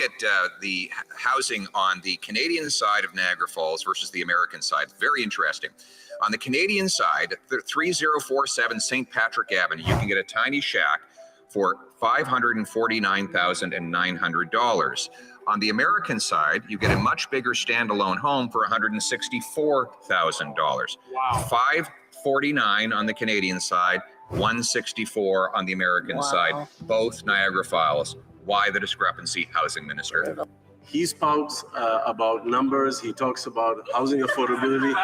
at the housing on the Canadian side of Niagara Falls versus the American side. Very interesting. On the Canadian side, 3047 St. Patrick Avenue, you can get a tiny shack for $549,900. On the American side, you get a much bigger standalone home for $164,000. Wow. $549 on the Canadian side, $164 on the American side, both Niagara Falls. Why the discrepancy, Housing Minister? He spouts about numbers. He talks about housing affordability.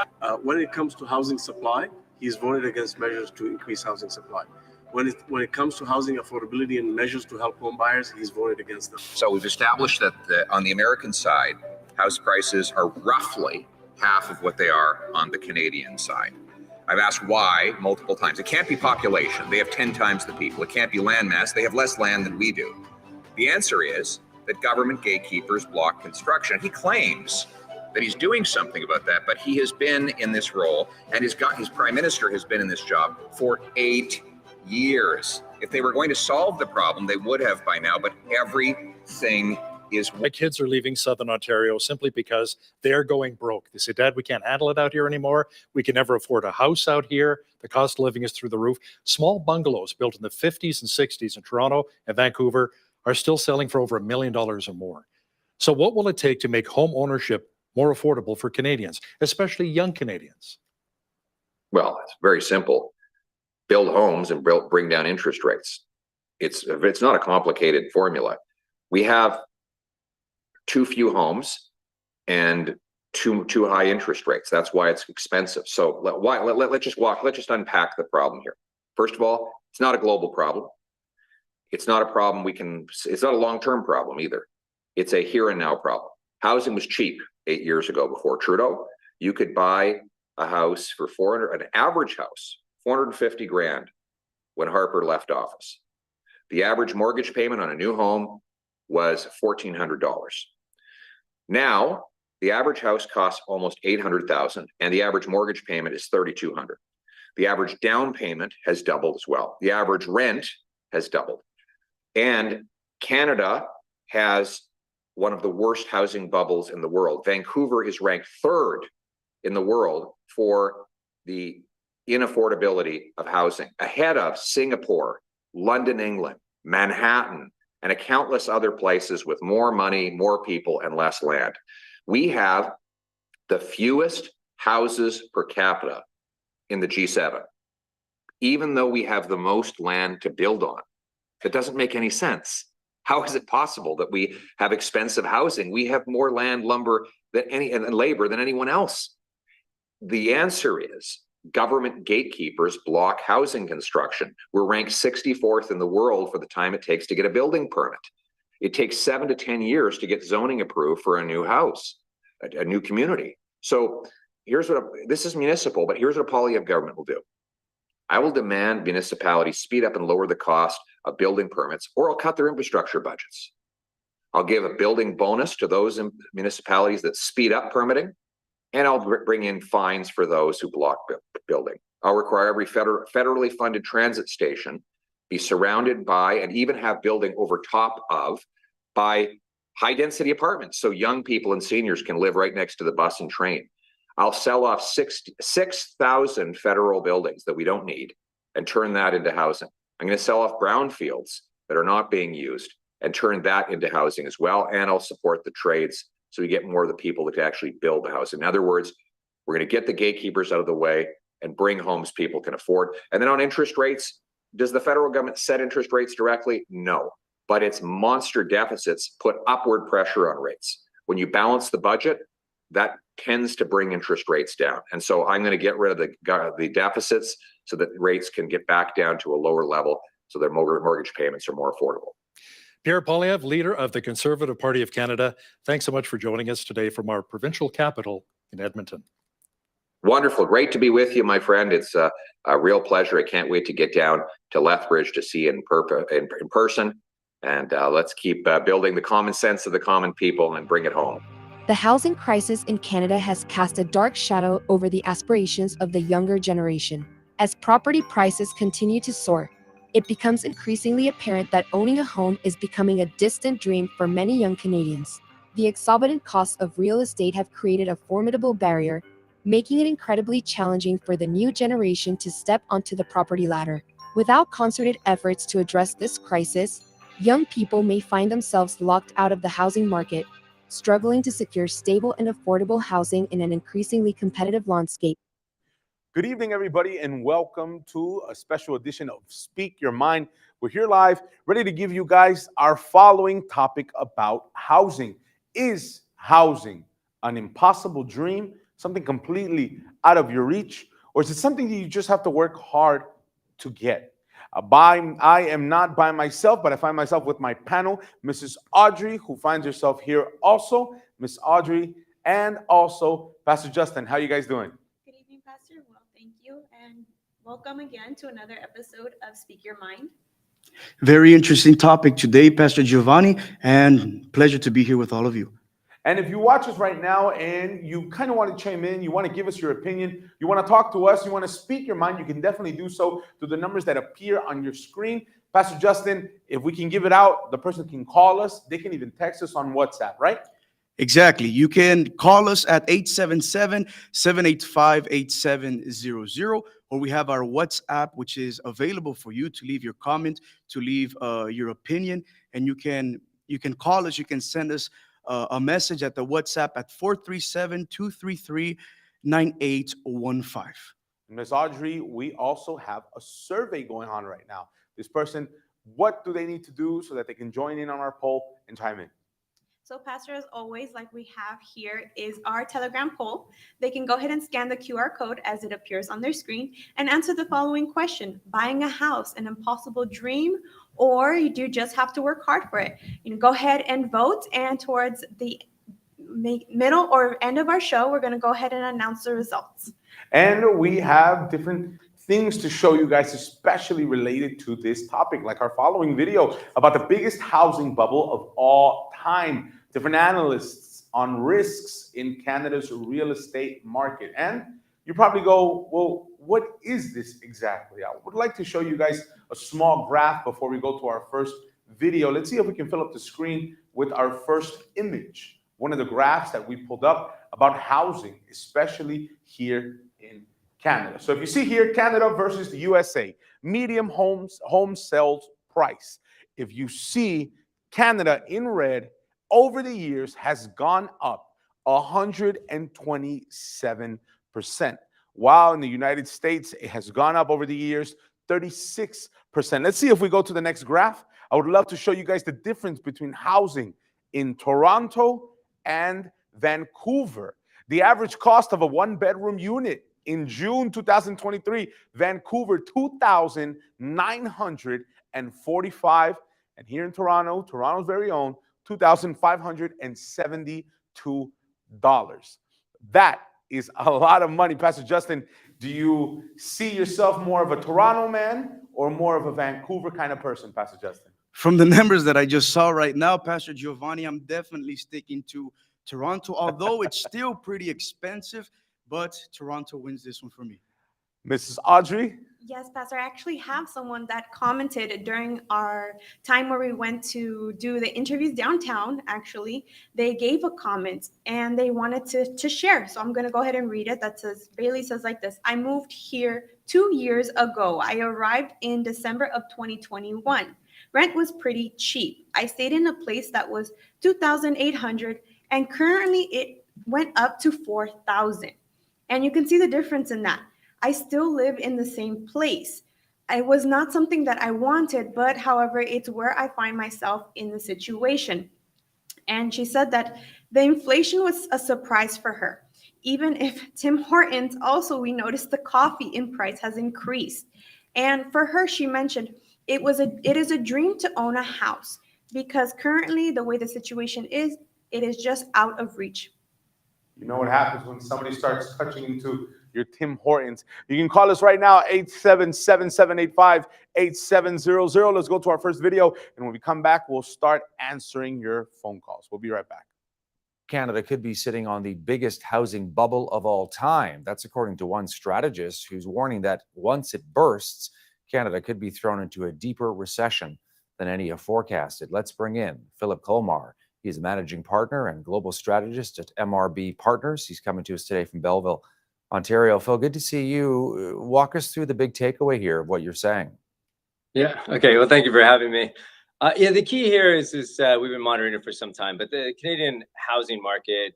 When it comes to housing supply, he's voted against measures to increase housing supply. When it comes to housing affordability and measures to help home buyers, he's voted against them. So we've established that on the American side, house prices are roughly half of what they are on the Canadian side. I've asked why multiple times. It can't be population. They have 10 times the people. It can't be land mass. They have less land than we do. The answer is that government gatekeepers block construction. He claims that he's doing something about that, but he has been in this role, and his prime minister has been in this job for 8 years. If they were going to solve the problem, they would have by now, but everything is... My kids are leaving Southern Ontario simply because they're going broke. They say, Dad, we can't handle it out here anymore. We can never afford a house out here. The cost of living is through the roof. Small bungalows built in the 50s and 60s in Toronto and Vancouver are still selling for over $1 million or more. So what will it take to make home ownership more affordable for Canadians, especially young Canadians? Well, it's very simple. Build homes and bring down interest rates. It's not a complicated formula. We have too few homes and too high interest rates. That's why it's expensive. So let's just unpack the problem here. First of all, it's not a global problem. It's not a problem it's not a long-term problem either. It's a here and now problem. Housing was cheap 8 years ago before Trudeau. You could buy a house for an average house, 450 grand when Harper left office. The average mortgage payment on a new home was $1,400. Now, the average house costs almost $800,000 and the average mortgage payment is $3,200. The average down payment has doubled as well. The average rent has doubled. And Canada has one of the worst housing bubbles in the world. Vancouver is ranked 3rd in the world for the inaffordability of housing, ahead of Singapore, London, England, Manhattan, and countless other places with more money, more people, and less land. We have the fewest houses per capita in the G7, even though we have the most land to build on. It doesn't make any sense. How is it possible that we have expensive housing? We have more land, lumber, and labor than anyone else. The answer is government gatekeepers block housing construction. We're ranked 64th in the world for the time it takes to get a building permit. It takes 7 to 10 years to get zoning approved for a new house, a new community. So this is municipal, but here's what a Poilievre government will do. I will demand municipalities speed up and lower the cost of building permits, or I'll cut their infrastructure budgets. I'll give a building bonus to those municipalities that speed up permitting, and I'll bring in fines for those who block building. I'll require every federally funded transit station be surrounded by and even have building over top of by high density apartments so young people and seniors can live right next to the bus and train. I'll sell off 6,000 federal buildings that we don't need and turn that into housing. I'm going to sell off brownfields that are not being used and turn that into housing as well. And I'll support the trades so we get more of the people that can actually build the house. In other words, we're going to get the gatekeepers out of the way and bring homes people can afford. And then on interest rates, does the federal government set interest rates directly? No, but its monster deficits put upward pressure on rates. When you balance the budget, that tends to bring interest rates down. And so I'm going to get rid of the deficits so that rates can get back down to a lower level so that mortgage payments are more affordable. Pierre Poilievre, leader of the Conservative Party of Canada, thanks so much for joining us today from our provincial capital in Edmonton. Wonderful. Great to be with you, my friend. It's a real pleasure. I can't wait to get down to Lethbridge to see you in person. And let's keep building the common sense of the common people and bring it home. The housing crisis in Canada has cast a dark shadow over the aspirations of the younger generation. As property prices continue to soar, it becomes increasingly apparent that owning a home is becoming a distant dream for many young Canadians. The exorbitant costs of real estate have created a formidable barrier, making it incredibly challenging for the new generation to step onto the property ladder. Without concerted efforts to address this crisis, young people may find themselves locked out of the housing market, struggling to secure stable and affordable housing in an increasingly competitive landscape. Good evening, everybody, and welcome to a special edition of Speak Your Mind. We're here live, ready to give you guys our following topic about housing. Is housing an impossible dream, something completely out of your reach, or is it something that you just have to work hard to get? I am not by myself, but I find myself with my panel, Mrs. Audrey, who finds herself here also, Miss Audrey, and also Pastor Justin. How are you guys doing? Good evening, Pastor. Well, thank you, and welcome again to another episode of Speak Your Mind. Very interesting topic today, Pastor Giovanni, and pleasure to be here with all of you. And if you watch us right now and you kind of want to chime in, you want to give us your opinion, you want to talk to us, you want to speak your mind, you can definitely do so through the numbers that appear on your screen. Pastor Justin, if we can give it out, the person can call us. They can even text us on WhatsApp, right? Exactly. You can call us at 877-785-8700, or we have our WhatsApp, which is available for you to leave your comment, to leave your opinion, and you can call us. You can send us a message at the WhatsApp at 437-233-9815. Ms. Audrey, we also have a survey going on right now. This person, what do they need to do so that they can join in on our poll and chime in? So, Pastor, as always, like we have here is our Telegram poll. They can go ahead and scan the QR code as it appears on their screen and answer the following question: buying a house an impossible dream, or you do just have to work hard for it? You can go ahead and vote, and towards the middle or end of our show, we're going to go ahead and announce the results. And we have different things to show you guys, especially related to this topic, like our following video about the biggest housing bubble of all time, different analysts on risks in Canada's real estate market. And you probably go, well, what is this exactly? I would like to show you guys a small graph before we go to our first video. Let's see if we can fill up the screen with our first image. One of the graphs that we pulled up about housing, especially here in Canada. So if you see here, Canada versus the USA, medium home sales price. If you see Canada in red, over the years has gone up 127%, while in the United States, it has gone up over the years 36%. Let's see if we go to the next graph. I would love to show you guys the difference between housing in Toronto and Vancouver. The average cost of a one-bedroom unit in June 2023, Vancouver, $2,945. And here in Toronto, Toronto's very own, $2,572. That is a lot of money. Pastor Justin, do you see yourself more of a Toronto man or more of a Vancouver kind of person, Pastor Justin? From the numbers that I just saw right now, Pastor Giovanni, I'm definitely sticking to Toronto, although it's still pretty expensive, but Toronto wins this one for me. Mrs. Audrey? Yes, Pastor, I actually have someone that commented during our time where we went to do the interviews downtown. Actually, they gave a comment and they wanted to share. So I'm going to go ahead and read it. That says, Bailey says like this: I moved here 2 years ago. I arrived in December of 2021. Rent was pretty cheap. I stayed in a place that was $2,800, and currently it went up to $4,000. And you can see the difference in that. I still live in the same place. It was not something that I wanted, but however, it's where I find myself in the situation. And she said that the inflation was a surprise for her. Even if Tim Hortons, also we noticed the coffee in price has increased. And for her, she mentioned it is a dream to own a house, because currently the way the situation is, it is just out of reach. You know what happens when somebody starts touching into your Tim Hortons. You can call us right now, 877-785-8700. Let's go to our first video, and when we come back, we'll start answering your phone calls. We'll be right back. Canada could be sitting on the biggest housing bubble of all time. That's according to one strategist who's warning that once it bursts, Canada could be thrown into a deeper recession than any have forecasted. Let's bring in Philip Colmar. He's a managing partner and global strategist at MRB Partners. He's coming to us today from Belleville, Ontario. Phil, good to see you. Walk us through the big takeaway here of what you're saying. Yeah. Okay. Well, thank you for having me. Yeah, the key here is we've been monitoring it for some time, but the Canadian housing market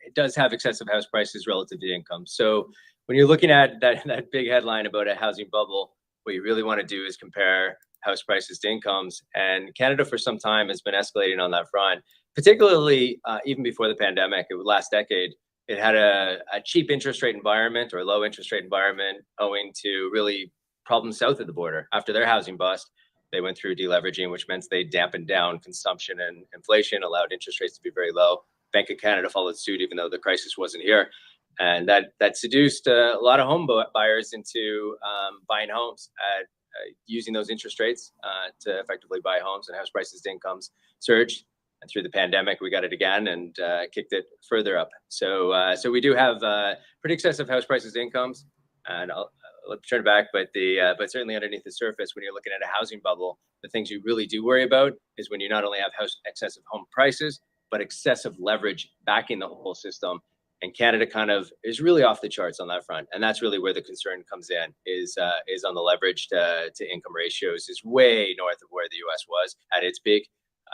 it does have excessive house prices relative to income. So when you're looking at that big headline about a housing bubble, what you really want to do is compare house prices to incomes. And Canada for some time has been escalating on that front, particularly even before the pandemic. It was last decade. It had a cheap interest rate environment or low interest rate environment owing to really problems south of the border. After their housing bust, they went through deleveraging, which meant they dampened down consumption and inflation, allowed interest rates to be very low. Bank of Canada followed suit, even though the crisis wasn't here. And that seduced a lot of home buyers into buying homes at using those interest rates to effectively buy homes, and house prices to incomes surged. And through the pandemic, we got it again and kicked it further up. So we do have pretty excessive house prices to incomes, and I'll turn it back. But certainly underneath the surface, when you're looking at a housing bubble, the things you really do worry about is when you not only have excessive home prices, but excessive leverage backing the whole system. And Canada kind of is really off the charts on that front. And that's really where the concern comes in, is on the leverage to income ratios is way north of where the US was at its peak.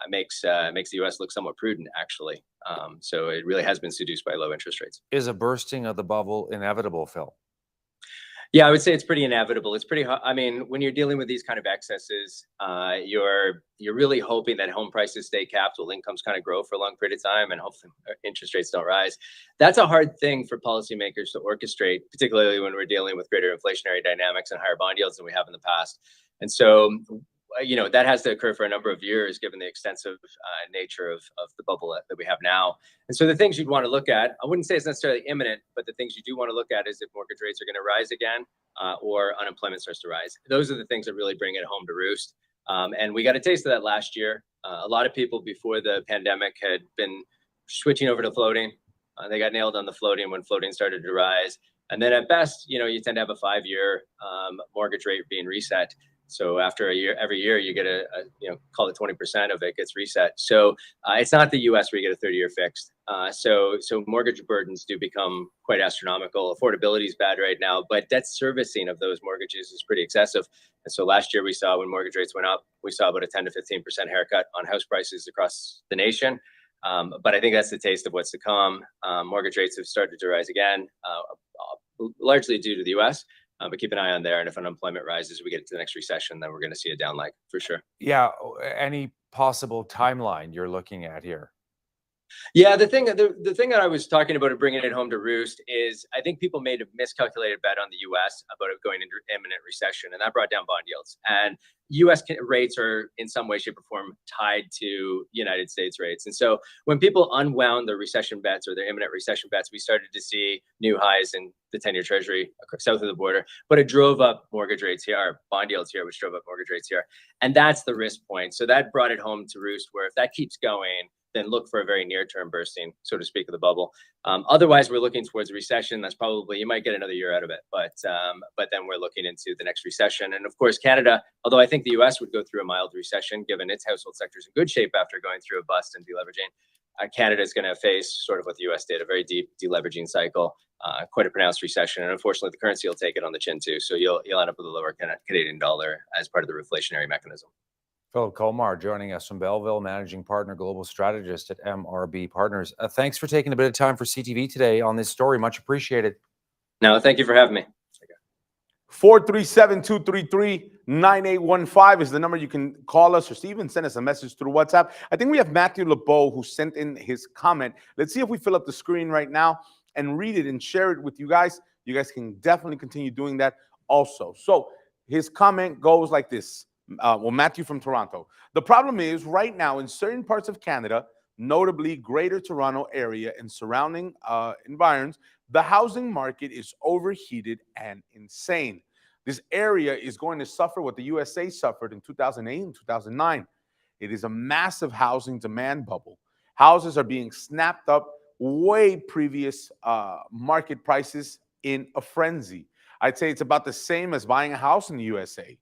Makes the US look somewhat prudent, actually. So it really has been seduced by low interest rates. Is a bursting of the bubble inevitable, Phil? Yeah, I would say it's pretty inevitable. It's pretty. I mean, when you're dealing with these kind of excesses, you're really hoping that home prices stay capped while incomes kind of grow for a long period of time, and hopefully interest rates don't rise. That's a hard thing for policymakers to orchestrate, particularly when we're dealing with greater inflationary dynamics and higher bond yields than we have in the past. And so, that has to occur for a number of years, given the extensive nature of the bubble that we have now. And so the things you'd want to look at, I wouldn't say it's necessarily imminent, but the things you do want to look at is if mortgage rates are going to rise again or unemployment starts to rise. Those are the things that really bring it home to roost. And we got a taste of that last year. A lot of people before the pandemic had been switching over to floating. They got nailed on the floating when floating started to rise. And then at best, you tend to have a 5-year mortgage rate being reset. So after a year, every year you get call it 20% of it gets reset. So it's not the US where you get a 30-year fixed. So mortgage burdens do become quite astronomical. Affordability is bad right now, but debt servicing of those mortgages is pretty excessive. And so last year we saw when mortgage rates went up, we saw about a 10 to 15% haircut on house prices across the nation. But I think that's the taste of what's to come. Mortgage rates have started to rise again, largely due to the US. But keep an eye on there. And if unemployment rises, we get to the next recession, then we're going to see a down leg for sure. Yeah. Any possible timeline you're looking at here? Yeah, the thing that I was talking about and bringing it home to roost is I think people made a miscalculated bet on the U.S. about it going into imminent recession, and that brought down bond yields. And U.S. rates are in some way, shape, or form tied to United States rates. And so when people unwound their recession bets or their imminent recession bets, we started to see new highs in the 10-year Treasury south of the border. But it drove up mortgage rates here, bond yields here, which drove up mortgage rates here. And that's the risk point. So that brought it home to roost, where if that keeps going, then look for a very near-term bursting, so to speak, of the bubble. Otherwise, we're looking towards a recession. That's probably, you might get another year out of it, but then we're looking into the next recession. And of course, Canada, although I think the US would go through a mild recession, given its household sector is in good shape after going through a bust and deleveraging, Canada is going to face sort of what the US did, a very deep deleveraging cycle, quite a pronounced recession. And unfortunately, the currency will take it on the chin too. So you'll end up with a lower Canadian dollar as part of the reflationary mechanism. Phil Colmar joining us from Belleville, managing partner, global strategist at MRB Partners. Thanks for taking a bit of time for CTV today on this story. Much appreciated. No, thank you for having me. 437-233-9815 is the number you can call us, or even send us a message through WhatsApp. I think we have Matthew Lebeau who sent in his comment. Let's see if we fill up the screen right now and read it and share it with you guys. You guys can definitely continue doing that also. So his comment goes like this. Matthew from Toronto. The problem is right now in certain parts of Canada, notably Greater Toronto area and surrounding environs, the housing market is overheated and insane. This area is going to suffer what the USA suffered in 2008 and 2009. It is a massive housing demand bubble. Houses are being snapped up way previous market prices in a frenzy. I'd say it's about the same as buying a house in the USA.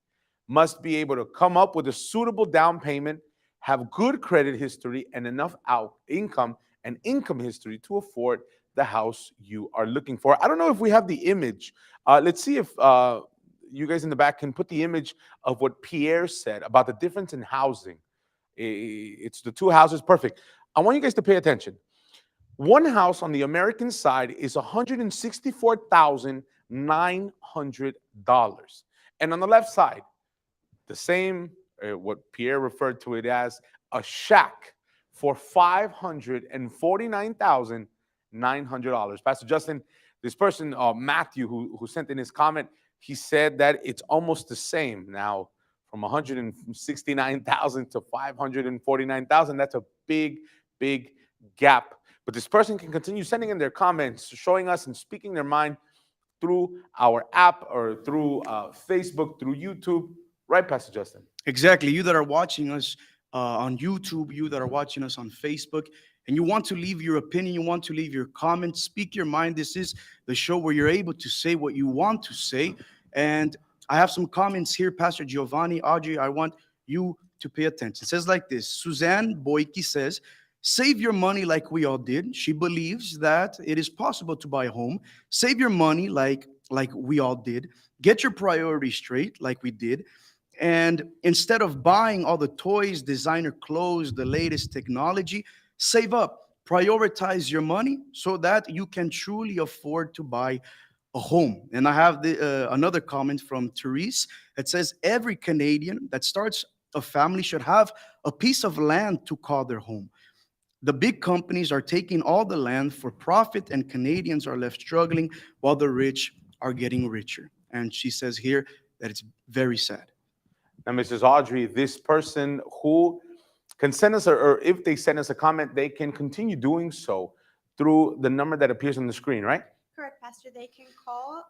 Must be able to come up with a suitable down payment, have good credit history, and enough income history to afford the house you are looking for. I don't know if we have the image. Let's see if you guys in the back can put the image of what Pierre said about the difference in housing. It's the two houses. Perfect. I want you guys to pay attention. One house on the American side is $164,900. And on the left side, the same, what Pierre referred to it as, a shack for $549,900. Pastor Justin, this person, Matthew, who sent in his comment, he said that it's almost the same now, from 169,000 to 549,000. That's a big, big gap. But this person can continue sending in their comments, showing us and speaking their mind through our app or through Facebook, through YouTube. Right, Pastor Justin? Exactly. You that are watching us on YouTube, you that are watching us on Facebook, and you want to leave your opinion, you want to leave your comments, speak your mind. This is the show where you're able to say what you want to say. And I have some comments here, Pastor Giovanni, Audrey. I want you to pay attention. It says like this. Suzanne Boyke says, save your money like we all did. She believes that it is possible to buy a home. Save your money like we all did. Get your priorities straight like we did. And instead of buying all the toys, designer clothes, the latest technology, save up. Prioritize your money so that you can truly afford to buy a home. And I have another comment from Therese. It says, every Canadian that starts a family should have a piece of land to call their home. The big companies are taking all the land for profit, and Canadians are left struggling while the rich are getting richer. And she says here that it's very sad. Now, Mrs. Audrey, this person who can send us, or if they send us a comment, they can continue doing so through the number that appears on the screen, right? Correct, Pastor. They can call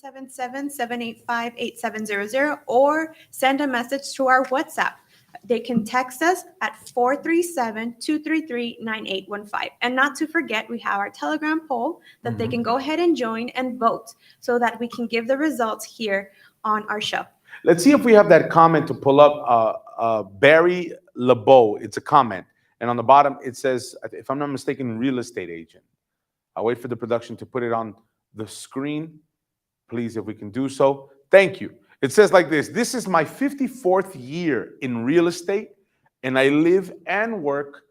877-785-8700 or send a message to our WhatsApp. They can text us at 437-233-9815. And not to forget, we have our Telegram poll that they can go ahead and join and vote so that we can give the results here on our show. Let's see if we have that comment to pull up. Barry LeBeau, it's a comment. And on the bottom, it says, if I'm not mistaken, real estate agent. I'll wait for the production to put it on the screen. Please, if we can do so. Thank you. It says like this. This is my 54th year in real estate, and I live and work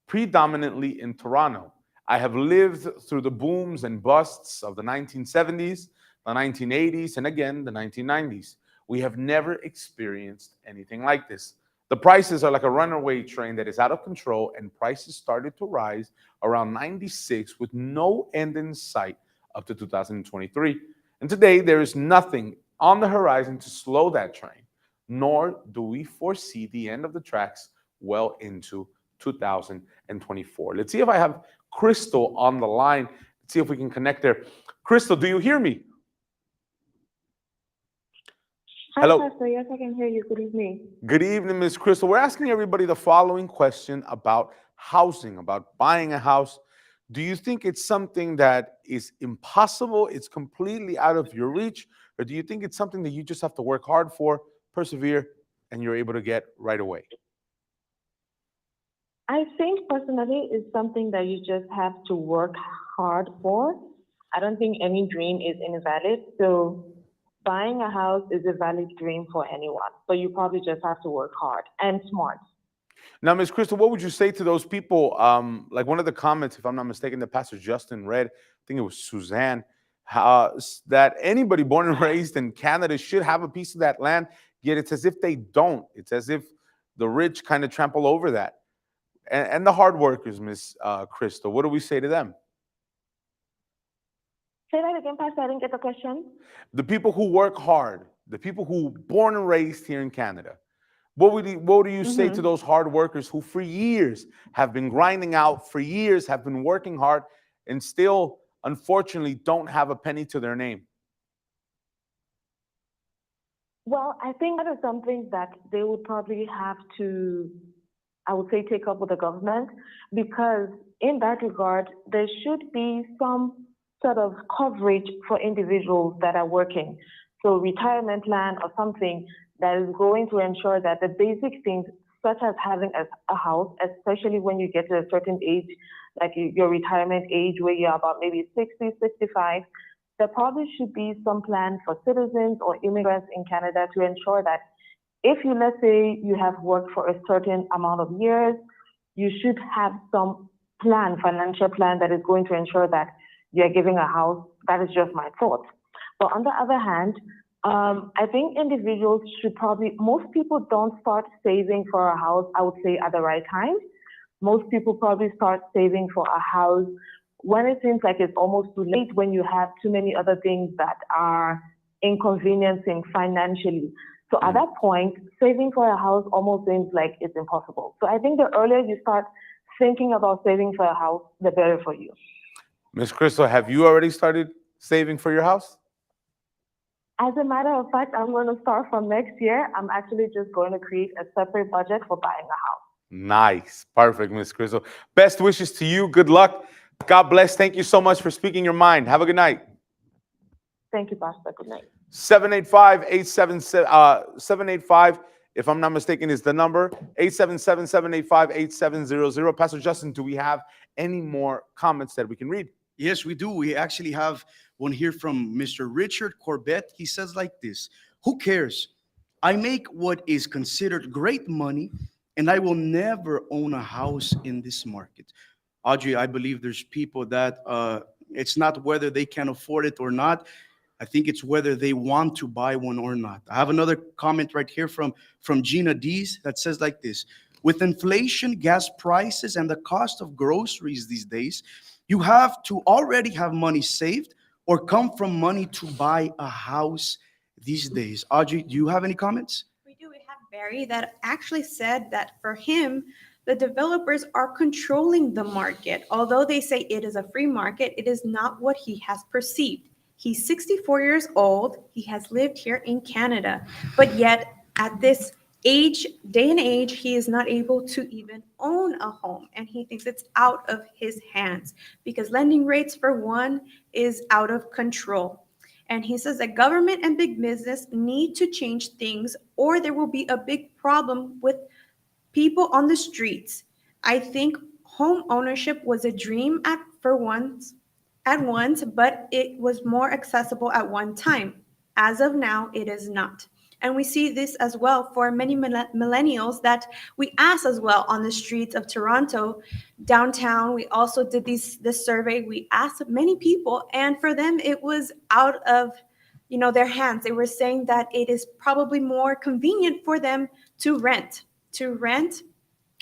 predominantly in Toronto. I have lived through the booms and busts of the 1970s, the 1980s, and again, the 1990s. We have never experienced anything like this. The prices are like a runaway train that is out of control, and prices started to rise around 96 with no end in sight up to 2023. And today, there is nothing on the horizon to slow that train, nor do we foresee the end of the tracks well into 2024. Let's see if I have Crystal on the line. Let's see if we can connect there. Crystal, do you hear me? Hi, Hello. Pastor. Yes, I can hear you. Good evening. Good evening, Ms. Crystal. We're asking everybody the following question about housing, about buying a house. Do you think it's something that is impossible, it's completely out of your reach, or do you think it's something that you just have to work hard for, persevere, and you're able to get right away? I think personally it's something that you just have to work hard for. I don't think any dream is invalid. So buying a house is a valid dream for anyone, but you probably just have to work hard and smart. Now, Ms. Crystal, what would you say to those people? Like one of the comments, if I'm not mistaken, that Pastor Justin read, I think it was Suzanne, that anybody born and raised in Canada should have a piece of that land, yet it's as if they don't. It's as if the rich kind of trample over that. And the hard workers, Ms. Crystal, what do we say to them? Say that again, Pastor. I didn't get the question. The people who work hard, the people who born and raised here in Canada, what do you say to those hard workers who for years have been grinding out, for years have been working hard, and still, unfortunately, don't have a penny to their name? Well, I think that is something that they would probably have to, I would say, take up with the government, because in that regard, there should be some sort of coverage for individuals that are working. So retirement plan or something that is going to ensure that the basic things such as having a house, especially when you get to a certain age, like your retirement age where you're about maybe 60, 65, there probably should be some plan for citizens or immigrants in Canada to ensure that if you, let's say you have worked for a certain amount of years, you should have some plan, financial plan that is going to ensure that you're giving a house. That is just my thought. But on the other hand, I think individuals should probably, most people don't start saving for a house, I would say, at the right time. Most people probably start saving for a house when it seems like it's almost too late, when you have too many other things that are inconveniencing financially. So at that point, saving for a house almost seems like it's impossible. So I think the earlier you start thinking about saving for a house, the better for you. Ms. Crystal, have you already started saving for your house? As a matter of fact, I'm going to start from next year. I'm actually just going to create a separate budget for buying a house. Nice. Perfect, Ms. Crystal. Best wishes to you. Good luck. God bless. Thank you so much for speaking your mind. Have a good night. Thank you, Pastor. Good night. 785, if I'm not mistaken, is the number. 877-785-8700. Pastor Justin, do we have any more comments that we can read? Yes, we do. We actually have one here from Mr. Richard Corbett. He says like this: who cares? I make what is considered great money, and I will never own a house in this market. Audrey, I believe there's people that it's not whether they can afford it or not. I think it's whether they want to buy one or not. I have another comment right here from Gina Dees that says like this: with inflation, gas prices, and the cost of groceries these days, you have to already have money saved or come from money to buy a house these days. Audrey, do you have any comments? We do. We have Barry that actually said that for him, the developers are controlling the market. Although they say it is a free market, it is not what he has perceived. He's 64 years old. He has lived here in Canada, but yet at this day and age, he is not able to even own a home, and he thinks it's out of his hands because lending rates, for one, is out of control. And he says that government and big business need to change things, or there will be a big problem with people on the streets. I think home ownership was a dream at once, but it was more accessible at one time. As of now, it is not. And we see this as well for many millennials that we asked as well on the streets of Toronto, downtown. We also did this survey. We asked many people, and for them, it was out of their hands. They were saying that it is probably more convenient for them to rent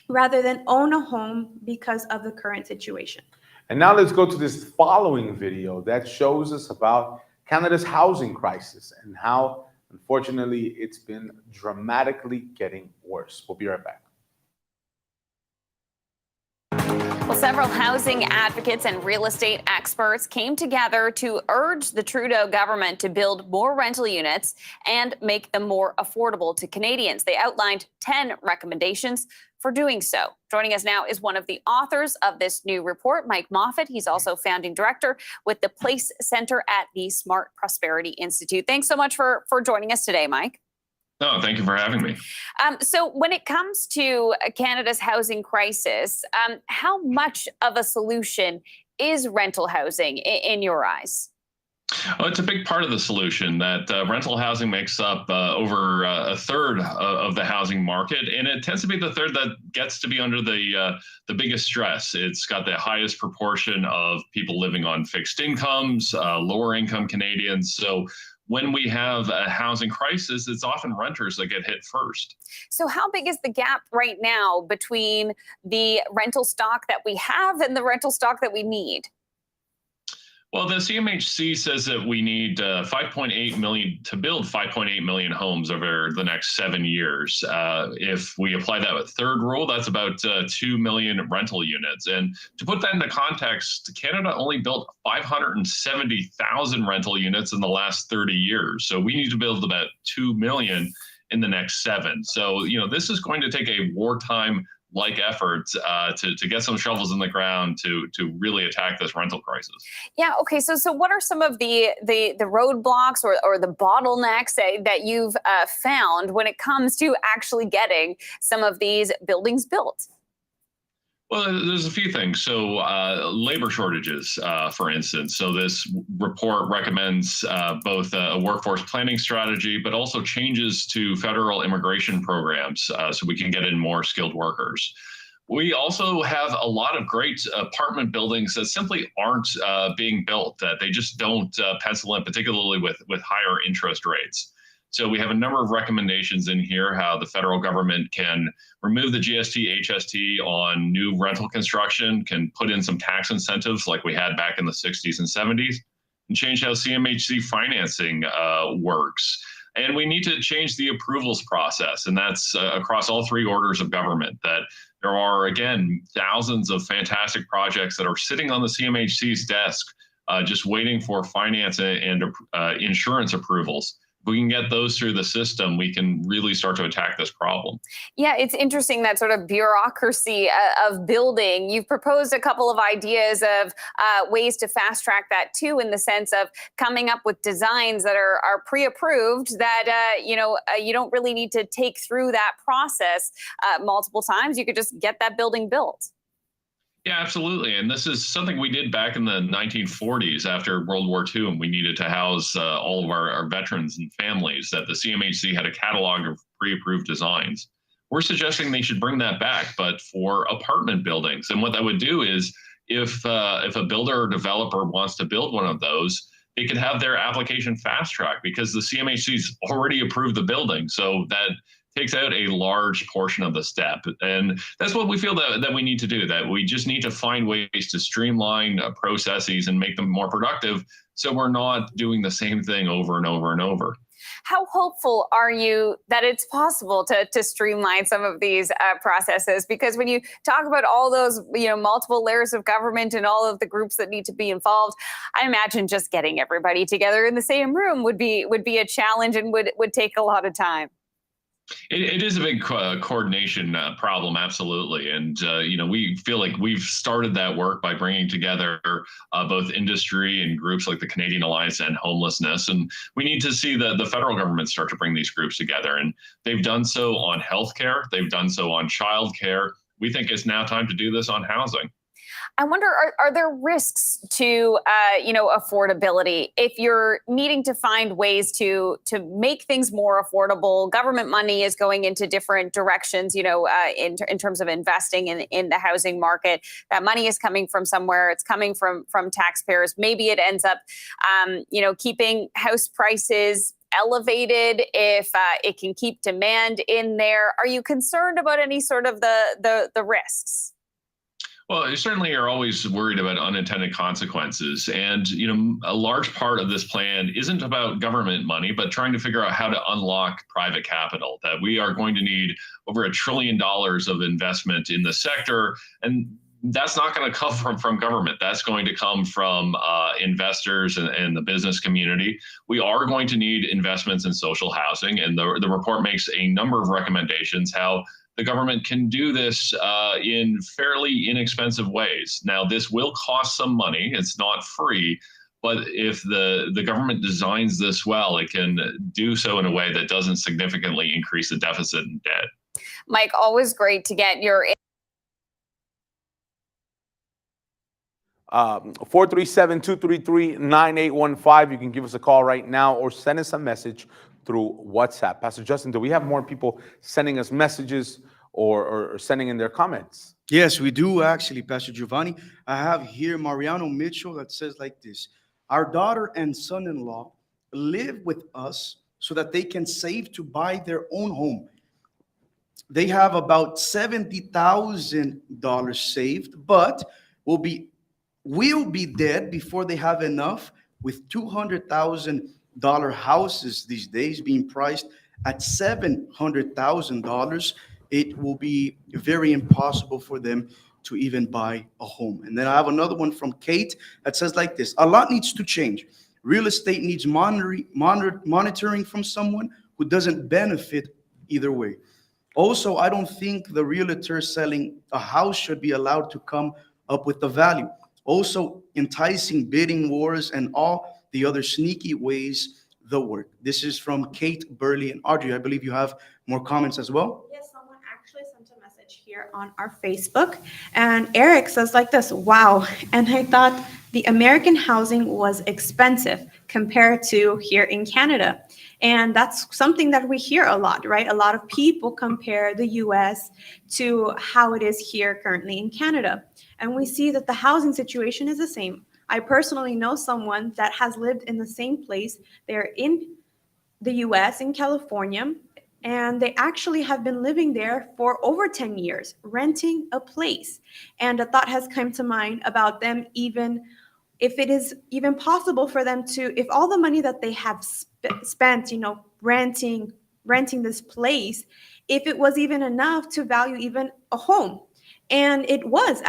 rather than own a home because of the current situation. And now let's go to this following video that shows us about Canada's housing crisis and how, unfortunately, it's been dramatically getting worse. We'll be right back. Well, several housing advocates and real estate experts came together to urge the Trudeau government to build more rental units and make them more affordable to Canadians. They outlined 10 recommendations for doing so. Joining us now is one of the authors of this new report, Mike Moffat. He's also founding director with the Place Center at the Smart Prosperity Institute. Thanks so much for joining us today, Mike. No, thank you for having me. So when it comes to Canada's housing crisis, how much of a solution is rental housing in your eyes? Well, it's a big part of the solution. That rental housing makes up over a third of the housing market, and it tends to be the third that gets to be under the biggest stress. It's got the highest proportion of people living on fixed incomes, lower income Canadians. So when we have a housing crisis, it's often renters that get hit first. So how big is the gap right now between the rental stock that we have and the rental stock that we need? Well, the CMHC says that we need 5.8 million to build 5.8 million homes over the next 7 years. If we apply that with third rule, that's about 2 million rental units. And to put that into context, Canada only built 570,000 rental units in the last 30 years. So we need to build about 2 million in the next 7. So, this is going to take a wartime efforts to get some shovels in the ground to really attack this rental crisis. Yeah. Okay. So what are some of the roadblocks or the bottlenecks that you've found when it comes to actually getting some of these buildings built? Well, there's a few things. So labor shortages, for instance. So this report recommends both a workforce planning strategy, but also changes to federal immigration programs so we can get in more skilled workers. We also have a lot of great apartment buildings that simply aren't being built, that they just don't pencil in, particularly with higher interest rates. So we have a number of recommendations in here how the federal government can remove the GST, HST on new rental construction, can put in some tax incentives like we had back in the 60s and 70s, and change how CMHC financing works. And we need to change the approvals process, and that's across all three orders of government, that there are, again, thousands of fantastic projects that are sitting on the CMHC's desk just waiting for finance and insurance approvals. If we can get those through the system, we can really start to attack this problem. Yeah, it's interesting, that sort of bureaucracy of building. You've proposed a couple of ideas of ways to fast track that too, in the sense of coming up with designs that are pre-approved, that you don't really need to take through that process multiple times. You could just get that building built. Yeah, absolutely. And this is something we did back in the 1940s after World War II, and we needed to house all of our veterans and families, that the CMHC had a catalog of pre-approved designs. We're suggesting they should bring that back, but for apartment buildings. And what that would do is if a builder or developer wants to build one of those, they could have their application fast-tracked because the CMHC's already approved the building. So that takes out a large portion of the step. And that's what we feel that we need to do, that we just need to find ways to streamline processes and make them more productive, so we're not doing the same thing over and over and over. How hopeful are you that it's possible to streamline some of these processes? Because when you talk about all those, multiple layers of government and all of the groups that need to be involved, I imagine just getting everybody together in the same room would be a challenge and would take a lot of time. It is a big coordination problem, absolutely. And, we feel like we've started that work by bringing together both industry and groups like the Canadian Alliance to End Homelessness. And we need to see the federal government start to bring these groups together. And they've done so on healthcare. They've done so on childcare. We think it's now time to do this on housing. I wonder, are there risks to, affordability? If you're needing to find ways to make things more affordable, government money is going into different directions, in terms of investing in the housing market. That money is coming from somewhere. It's coming from taxpayers. Maybe it ends up, keeping house prices elevated if it can keep demand in there. Are you concerned about any sort of the risks? Well, you certainly are always worried about unintended consequences. And, a large part of this plan isn't about government money, but trying to figure out how to unlock private capital, that we are going to need over $1 trillion of investment in the sector. And that's not going to come from government. That's going to come from investors and the business community. We are going to need investments in social housing. And the report makes a number of recommendations how the government can do this in fairly inexpensive ways. Now, this will cost some money. It's not free. But if the government designs this well, it can do so in a way that doesn't significantly increase the deficit and debt. Mike, always great to get your 437-233-9815. You can give us a call right now or send us a message through WhatsApp. Pastor Justin, do we have more people sending us messages or sending in their comments? Yes, we do actually, Pastor Giovanni. I have here Mariano Mitchell that says like this: our daughter and son-in-law live with us so that they can save to buy their own home. They have about $70,000 saved, but will be dead before they have enough, with $200,000 houses these days being priced at $700,000. It will be very impossible for them to even buy a home. And then I have another one from Kate that says like this: a lot needs to change. Real estate needs monitoring from someone who doesn't benefit either way. Also, I don't think the realtor selling a house should be allowed to come up with the value. Also, enticing bidding wars and all the other sneaky ways that work. This is from Kate, Burley, and Audrey. I believe you have more comments as well. Yes, someone actually sent a message here on our Facebook, and Eric says like this, wow, and I thought the American housing was expensive compared to here in Canada. And that's something that we hear a lot, right? A lot of people compare the US to how it is here currently in Canada. And we see that the housing situation is the same. I personally know someone that has lived in the same place. They're in the US, in California, and they actually have been living there for over 10 years, renting a place. And a thought has come to mind about them, even if it is even possible for them to, if all the money that they have spent, renting this place, if it was even enough to value even a home. And it was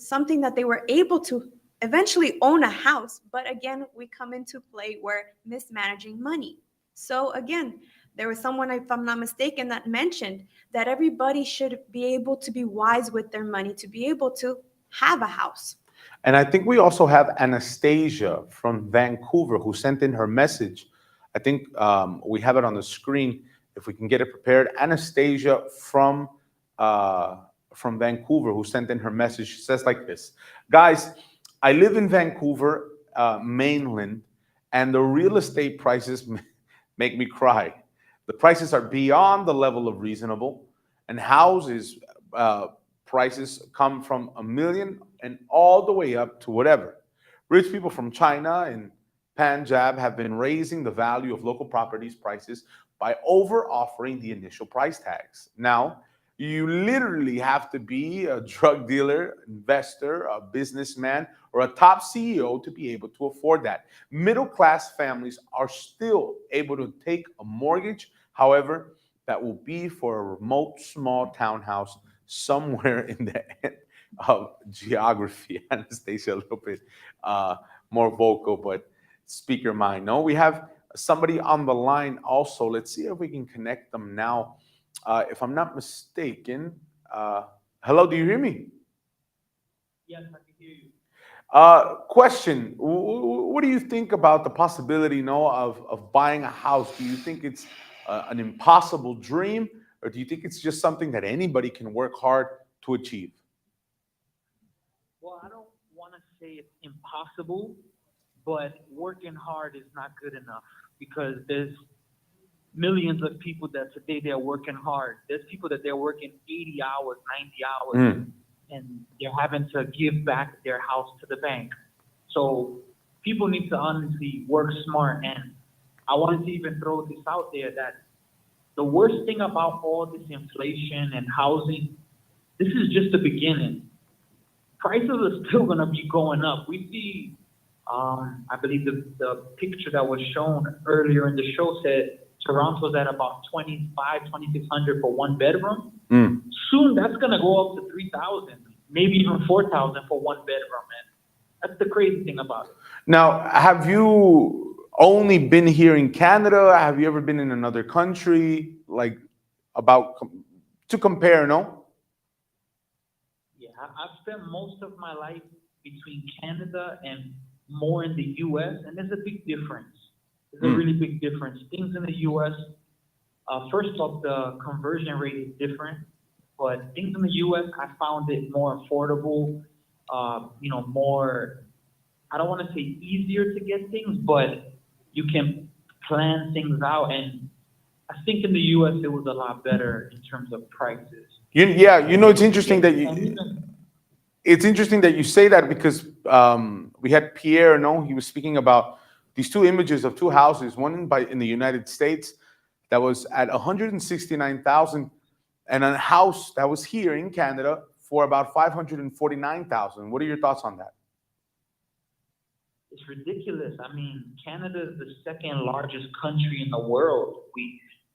something that they were able to eventually own a house. But again, we come into play where mismanaging money. So again, there was someone, if I'm not mistaken, that mentioned that everybody should be able to be wise with their money, to be able to have a house. And I think we also have Anastasia from Vancouver who sent in her message. I think we have it on the screen if we can get it prepared. Anastasia from Vancouver who sent in her message. She says like this: guys, I live in Vancouver, mainland, and the real estate prices make me cry. The prices are beyond the level of reasonable, and houses prices come from $1 million and all the way up to whatever. Rich people from China and Punjab have been raising the value of local properties prices by over offering the initial price tags. Now, you literally have to be a drug dealer, investor, a businessman, or a top CEO to be able to afford that. Middle-class families are still able to take a mortgage. However, that will be for a remote small townhouse somewhere in the end of geography. Anastasia, a little bit more vocal, but speak your mind. No, we have somebody on the line also. Let's see if we can connect them now. If I'm not mistaken, hello, do you hear me? Yes, I can hear you. Question, what do you think about the possibility, of buying a house? Do you think it's an impossible dream, or do you think it's just something that anybody can work hard to achieve? Well, I don't want to say it's impossible, but working hard is not good enough, because there's millions of people that today they're working hard. There's people that they're working 80 hours, 90 hours, and they're having to give back their house to the bank. So people need to honestly work smart. And I wanted to even throw this out there, that the worst thing about all this inflation and housing, this is just the beginning. Prices are still going to be going up. We see, I believe the picture that was shown earlier in the show said Toronto's at about $2,600 for one bedroom. Soon that's going to go up to $3,000, maybe even $4,000 for one bedroom. And that's the crazy thing about it. Now, have you only been here in Canada? Have you ever been in another country? Like, to compare, no? Yeah, I've spent most of my life between Canada and more in the US, and there's a big difference. There's a really big difference. Things in the US, first off, the conversion rate is different, but things in the US, I found it more affordable, more, I don't want to say easier to get things, but you can plan things out. And I think in the US, it was a lot better in terms of prices. It's interesting that it's interesting that you say that, because we had Pierre, he was speaking about these two images of two houses, one in the United States that was at $169,000, and a house that was here in Canada for about $549,000. What are your thoughts on that? It's ridiculous. I mean, Canada is the second largest country in the world.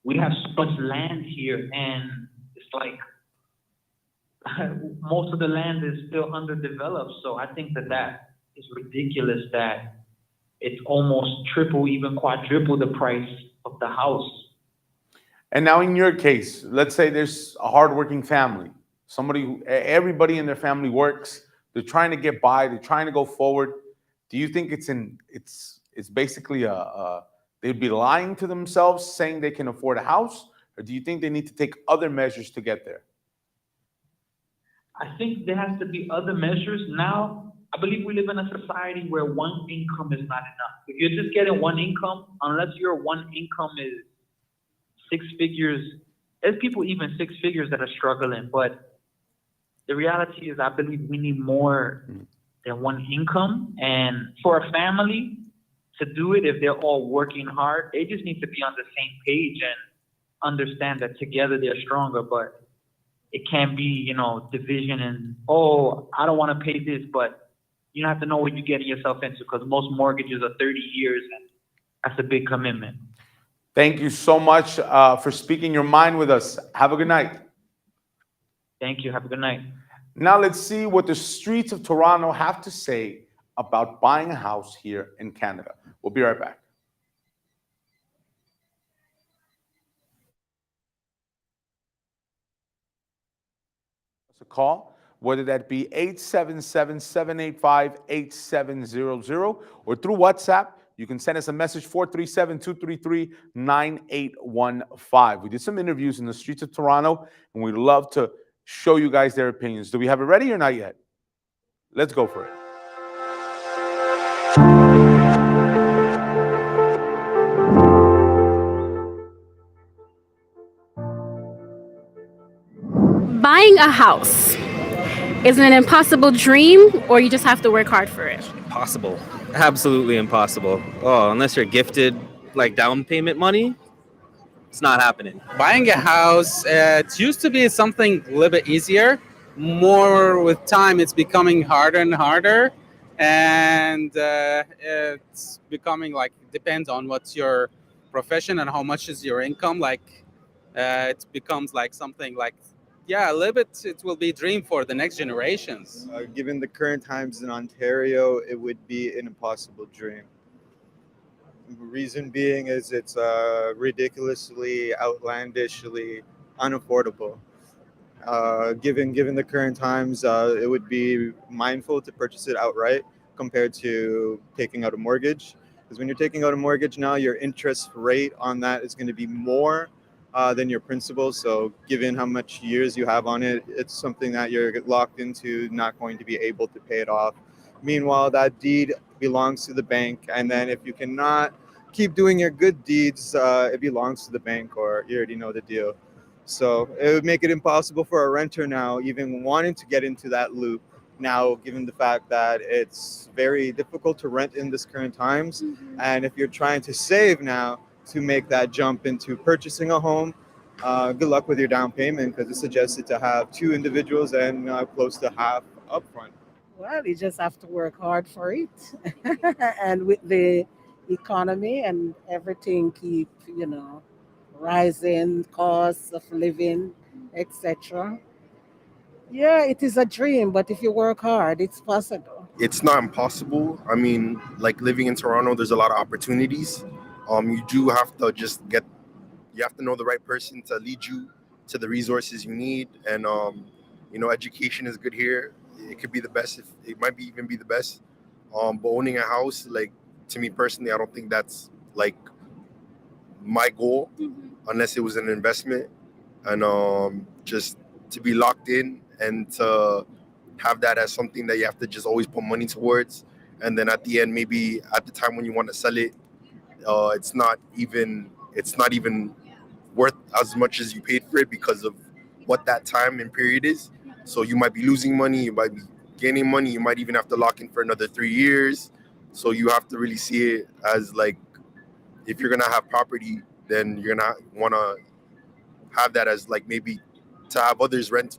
We have so much land here, and it's like most of the land is still underdeveloped. So I think that is ridiculous that it's almost triple, even quadruple the price of the house. And now in your case, let's say there's a hardworking family, somebody who everybody in their family works, they're trying to get by, they're trying to go forward. Do you think it's basically they'd be lying to themselves saying they can afford a house, or do you think they need to take other measures to get there? I think there has to be other measures. Now, I believe we live in a society where one income is not enough. If you're just getting one income, unless your one income is 6 figures, there's people even 6 figures that are struggling. But the reality is, I believe we need more than one income. And for a family to do it, if they're all working hard, they just need to be on the same page and understand that together they're stronger. But it can't be, you know, division and, oh, I don't want to pay this, but you have to know what you're getting yourself into, because most mortgages are 30 years, and that's a big commitment. Thank you so much for speaking your mind with us. Have a good night. Thank you. Have a good night. Now let's see what the streets of Toronto have to say about buying a house here in Canada. We'll be right back. A call, whether that be 877-785-8700 or through WhatsApp. You can send us a message, 437-233-9815. We did some interviews in the streets of Toronto, and we'd love to show you guys their opinions. Do we have it ready or not yet? Let's go for it. Buying a house, is it an impossible dream, or you just have to work hard for it? Impossible. Absolutely impossible. Oh, unless you're gifted like down payment money, it's not happening. Buying a house, it used to be something a little bit easier. More with time, it's becoming harder and harder. And it's becoming like, depends on what's your profession and how much is your income. Like, it becomes like something like, yeah, a little bit, it will be a dream for the next generations. Given the current times in Ontario, it would be an impossible dream. Reason being is it's ridiculously, outlandishly unaffordable. Given the current times, it would be mindful to purchase it outright compared to taking out a mortgage. Because when you're taking out a mortgage now, your interest rate on that is going to be more than your principal. So given how much years you have on it, it's something that you're locked into, not going to be able to pay it off. Meanwhile, that deed belongs to the bank. And then if you cannot keep doing your good deeds, it belongs to the bank, or you already know the deal. So it would make it impossible for a renter now, even wanting to get into that loop now, given the fact that it's very difficult to rent in this current times. And if you're trying to save now to make that jump into purchasing a home, good luck with your down payment, because it's suggested to have 2 individuals and close to half upfront. Well, you just have to work hard for it. And with the economy and everything keep, rising, costs of living, etc. Yeah, it is a dream, but if you work hard, it's possible. It's not impossible. I mean, like living in Toronto, there's a lot of opportunities. You do have to you have to know the right person to lead you to the resources you need. And, education is good here. It could be the best. It might even be the best. But owning a house, like, to me personally, I don't think that's like my goal, unless it was an investment. And just to be locked in and to have that as something that you have to just always put money towards. And then at the end, maybe at the time when you want to sell it, it's not even worth as much as you paid for it because of what that time and period is. So you might be losing money, you might be gaining money, you might even have to lock in for another 3 years. So you have to really see it as like, if you're gonna have property, then you're gonna want to have that as like maybe to have others rent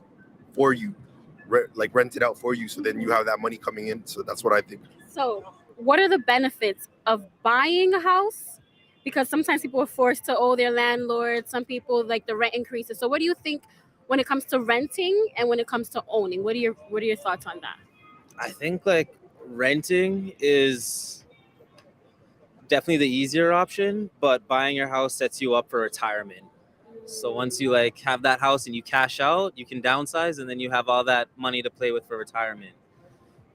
for you, rent it out for you, so then you have that money coming in. So that's what I think. So what are the benefits of buying a house? Because sometimes people are forced to owe their landlord. Some people like the rent increases. So what do you think when it comes to renting and when it comes to owning? What are your thoughts on that? I think like renting is definitely the easier option, but buying your house sets you up for retirement. So once you like have that house and you cash out, you can downsize and then you have all that money to play with for retirement.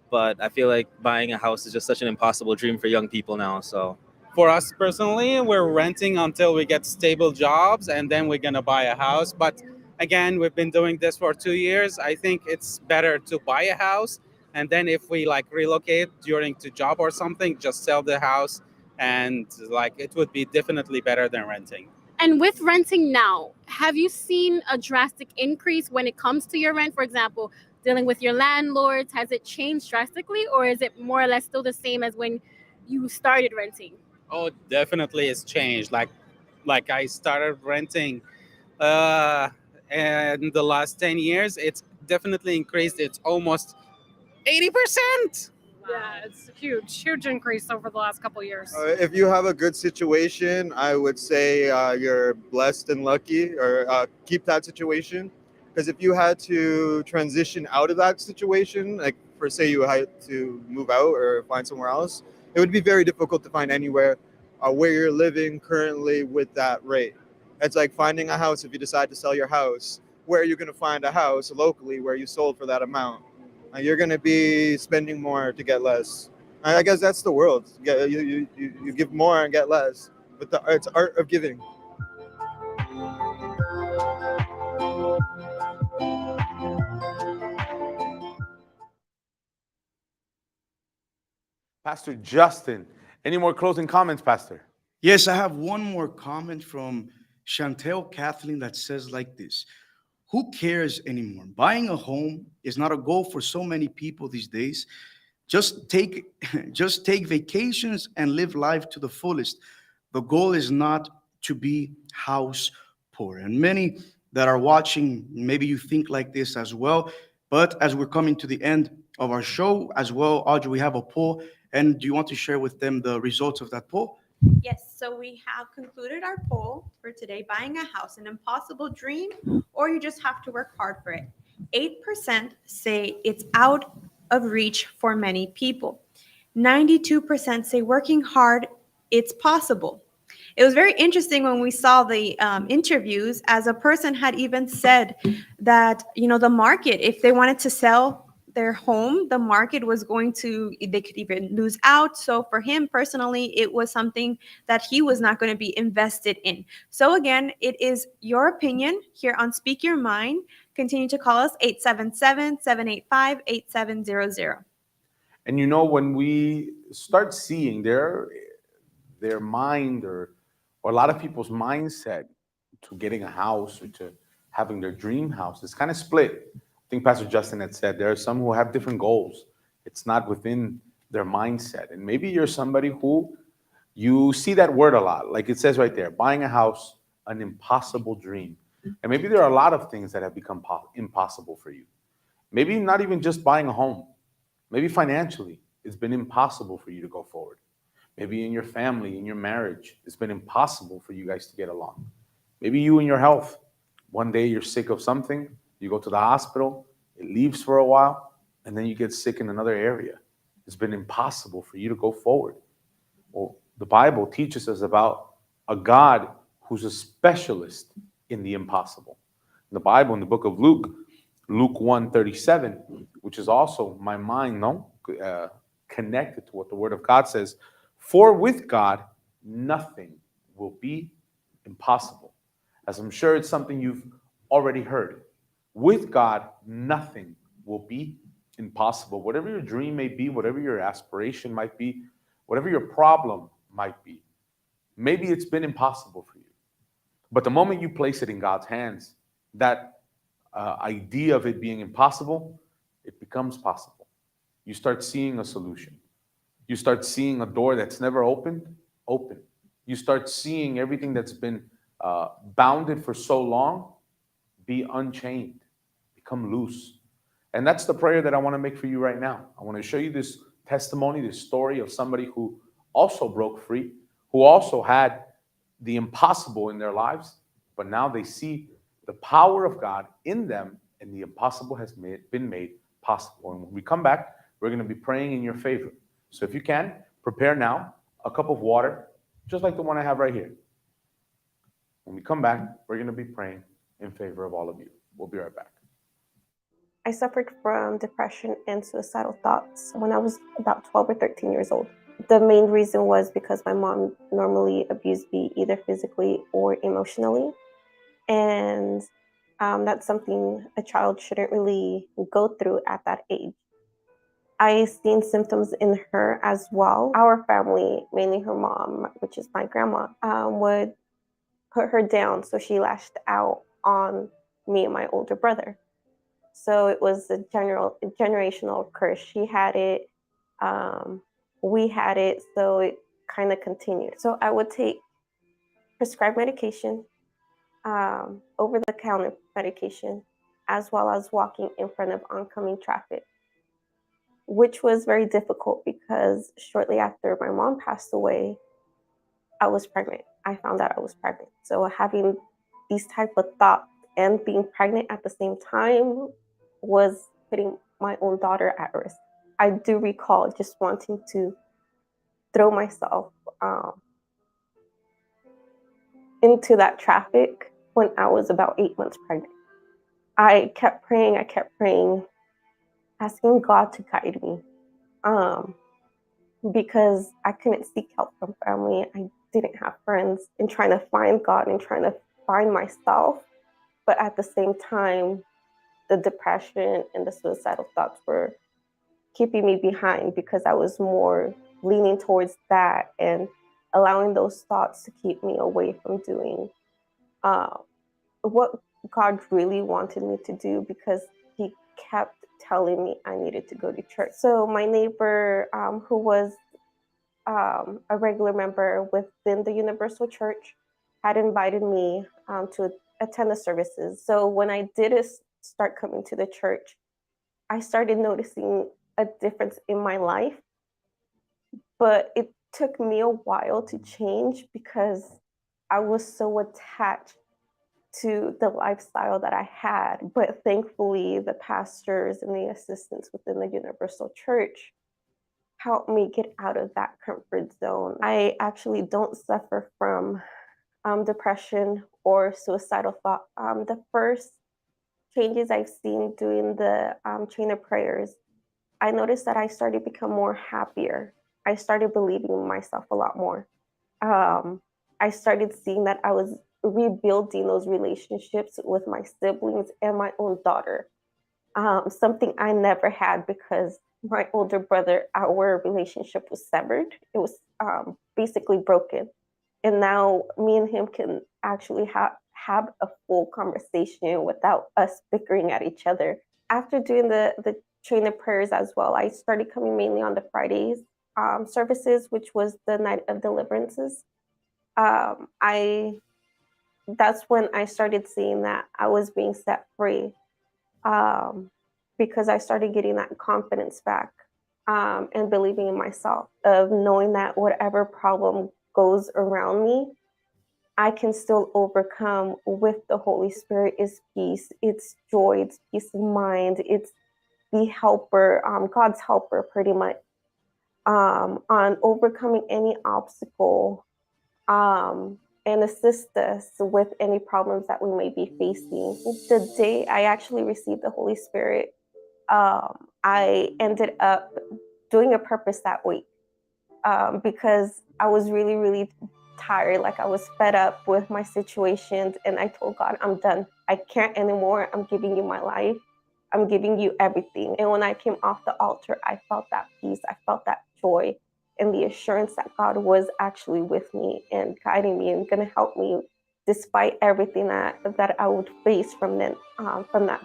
But I feel like buying a house is just such an impossible dream for young people now. So For us personally, we're renting until we get stable jobs and then we're going to buy a house. But again, we've been doing this for 2 years. I think it's better to buy a house. And then if we like relocate during the job or something, just sell the house. And like it would be definitely better than renting. And with renting now, have you seen a drastic increase when it comes to your rent? For example, dealing with your landlords, has it changed drastically, or is it more or less still the same as when you started renting? Oh, definitely it's changed. Like I started renting in the last 10 years, it's definitely increased. It's almost 80%. Yeah, it's a huge increase over the last couple of years. If you have a good situation, I would say you're blessed and lucky, or keep that situation. Because if you had to transition out of that situation, like for say you had to move out or find somewhere else, it would be very difficult to find anywhere where you're living currently with that rate. It's like finding a house if you decide to sell your house. Where are you going to find a house locally where you sold for that amount? You're going to be spending more to get less. I guess that's the world. You give more and get less. But it's art of giving. Pastor Justin, any more closing comments, Pastor? Yes, I have one more comment from Chantel Kathleen that says like this. Who cares anymore? Buying a home is not a goal for so many people these days. Just take vacations and live life to the fullest. The goal is not to be house poor. And many that are watching, maybe you think like this as well. But as we're coming to the end of our show as well, Audrey, we have a poll. And do you want to share with them the results of that poll? Yes, so we have concluded our poll for today. Buying a house, an impossible dream, or you just have to work hard for it. 8% say it's out of reach for many people. 92% say working hard, it's possible. It was very interesting when we saw the interviews, as a person had even said that, the market, if they wanted to sell their home, the market was they could even lose out. So for him personally, it was something that he was not going to be invested in. So again, it is your opinion here on Speak Your Mind. Continue to call us 877-785-8700. And when we start seeing their mind or a lot of people's mindset to getting a house or to having their dream house, it's kind of split. I think Pastor Justin had said there are some who have different goals. It's not within their mindset. And maybe you're somebody who you see that word a lot, like it says right there, buying a house, an impossible dream. And maybe there are a lot of things that have become impossible for you. Maybe not even just buying a home. Maybe financially, it's been impossible for you to go forward. Maybe in your family, in your marriage, it's been impossible for you guys to get along. Maybe you and your health. One day you're sick of something, you go to the hospital, it leaves for a while, and then you get sick in another area. It's been impossible for you to go forward. Well, the Bible teaches us about a God who's a specialist in the impossible. In the Bible, in the book of Luke 1:37, which is also my mind, connected to what the Word of God says, for with God, nothing will be impossible. As I'm sure it's something you've already heard. With God, nothing will be impossible. Whatever your dream may be, whatever your aspiration might be, whatever your problem might be, maybe it's been impossible for you. But the moment you place it in God's hands, that idea of it being impossible, it becomes possible. You start seeing a solution. You start seeing a door that's never opened, open. You start seeing everything that's been bounded for so long be unchained, become loose. And that's the prayer that I want to make for you right now. I want to show you this testimony, this story of somebody who also broke free, who also had the impossible in their lives, but now they see the power of God in them, and the impossible has been made possible. And when we come back, we're going to be praying in your favor. So if you can, prepare now a cup of water, just like the one I have right here. When we come back, we're going to be praying in favor of all of you. We'll be right back. I suffered from depression and suicidal thoughts when I was about 12 or 13 years old. The main reason was because my mom normally abused me either physically or emotionally. And that's something a child shouldn't really go through at that age. I seen symptoms in her as well. Our family, mainly her mom, which is my grandma, would put her down. So she lashed out on me and my older brother. So it was a generational curse. She had it, we had it, so it kind of continued. So I would take prescribed medication, over-the-counter medication, as well as walking in front of oncoming traffic, which was very difficult because shortly after my mom passed away, I was pregnant. I found out I was pregnant. So having these type of thoughts and being pregnant at the same time was putting my own daughter at risk. I do recall just wanting to throw myself into that traffic when I was about 8 months pregnant. I kept praying, asking God to guide me, because I couldn't seek help from family. I didn't have friends, and trying to find God and trying to find myself. But at the same time, the depression and the suicidal thoughts were keeping me behind because I was more leaning towards that and allowing those thoughts to keep me away from doing what God really wanted me to do, because he kept telling me I needed to go to church. So my neighbor, who was a regular member within the Universal Church, had invited me to attend the services. So when I did start coming to the church, I started noticing a difference in my life. But it took me a while to change because I was so attached to the lifestyle that I had. But thankfully, the pastors and the assistants within the Universal Church helped me get out of that comfort zone. I actually don't suffer from depression or suicidal thought. The first changes I've seen doing the chain of prayers, I noticed that I started to become more happier. I started believing in myself a lot more. I started seeing that I was rebuilding those relationships with my siblings and my own daughter, something I never had because my older brother, our relationship was severed. It was basically broken. And now me and him can actually have a full conversation without us bickering at each other. After doing the chain of prayers as well, I started coming mainly on the Fridays services, which was the night of deliverances. That's when I started seeing that I was being set free, because I started getting that confidence back, and believing in myself, of knowing that whatever problem goes around me, I can still overcome with the Holy Spirit. Is peace, it's joy, it's peace of mind, it's the helper, God's helper pretty much, on overcoming any obstacle, and assist us with any problems that we may be facing. The day I actually received the Holy Spirit, I ended up doing a purpose that week, because I was really, really tired. Like, I was fed up with my situations, and I told God, I'm done. I can't anymore. I'm giving you my life. I'm giving you everything. And when I came off the altar, I felt that peace. I felt that joy and the assurance that God was actually with me and guiding me and going to help me despite everything that I would face from that